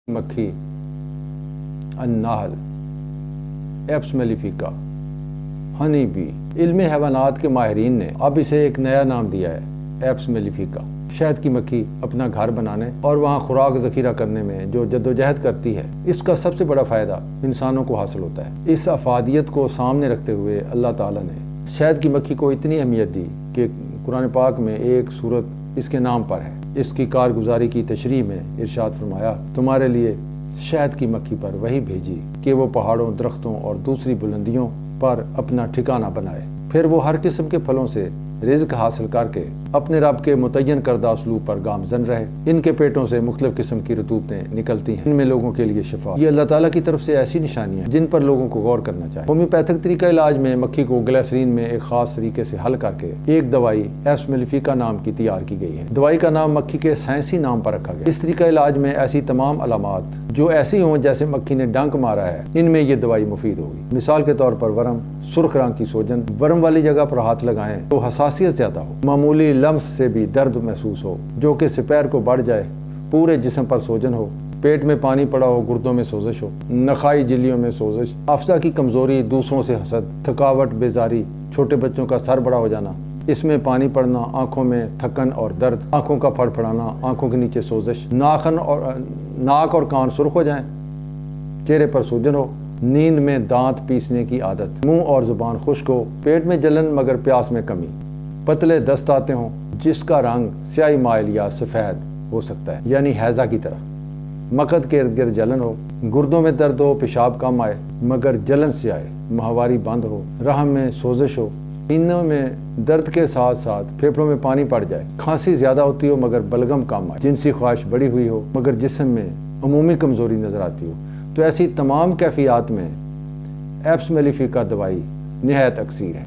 मक्खी, अन्नाहल, apps mellifica, honey bee. इल्म हैवानात के माहिरीन ने अब इसे एक नया नाम दिया है, एप्स मेलिफिका। शहद की मक्खी अपना घर बनाने और वहाँ खुराक ज़ख़ीरा करने में जो जद्दोजहद करती है, इसका सबसे बड़ा फ़ायदा इंसानों को हासिल होता है। इस अफादियत को सामने रखते हुए अल्लाह ताला ने शहद की मक्खी को इतनी अहमियत दी कि कुरान पाक में एक सूरत इसके नाम पर है। इसकी कारगुजारी की तशरीह में इरशाद फरमाया, तुम्हारे लिए शहद की मक्खी पर वही भेजी कि वो पहाड़ों, दरख्तों और दूसरी बुलंदियों पर अपना ठिकाना बनाए। फिर वो हर किस्म के फलों से रिज़्क हासिल करके अपने रब के मुतय्यन करदा उसलूब पर गामजन रहे। इनके पेटों से मुख्तलिफ किस्म की रतूबतें निकलती हैं, इनमें लोगों के लिए शिफा। ये अल्लाह ताला की तरफ से ऐसी निशानियां जिन पर लोगों को गौर करना चाहिए। होम्योपैथिक तरीका इलाज में मक्खी को ग्लिसरीन में एक खास तरीके से हल करके एक दवाई एप्स मेलिफिका नाम की तैयार की गई है। दवाई का नाम मक्खी के साइंसी नाम पर रखा गया। इस तरीका इलाज में ऐसी तमाम अलामात जो ऐसी हों जैसे मक्खी ने डंक मारा है, इनमें ये दवाई मुफीद होगी। मिसाल के तौर पर वर्म, सुर्ख रंग की सोजन, वर्म वाली जगह पर हाथ लगाएं तो हसासियत ज्यादा हो, मामूली लम्स से भी दर्द महसूस हो जो कि सपैर को बढ़ जाए, पूरे जिस्म पर सोजन हो, पेट में पानी पड़ा हो, गुर्दों में सोजिश हो, नखाई झिल्लियों में सोजिश, अफजा की कमजोरी, दूसरों से हसद, थकावट, बेजारी, छोटे बच्चों का सर बड़ा हो जाना, इसमें पानी पड़ना, आंखों में थकन और दर्द, आंखों का फड़फड़ाना, आंखों के नीचे सोजिश, नाक और कान सुर्ख हो जाएं, चेहरे पर सूजन हो, नींद में दांत पीसने की आदत, मुंह और जुबान खुश्क हो, पेट में जलन मगर प्यास में कमी, पतले दस्त आते हों जिसका रंग स्याही माइल या सफ़ेद हो सकता है यानी हैजा की तरह, मकद के इर्द गिर्द जलन हो, गुर्दों में दर्द हो, पेशाब कम आए मगर जलन से आए, माहवारी बंद हो, रहम में सोजिश हो, सीनों में दर्द के साथ साथ फेफड़ों में पानी पड़ जाए, खांसी ज्यादा होती हो मगर बलगम कम आए, जिनसी ख्वाहिश बढ़ी हुई हो मगर जिस्म में अमूमी कमजोरी नजर आती हो, तो ऐसी तमाम कैफियत में एप्स मेलिफिका दवाई निहायत अक्सीर है।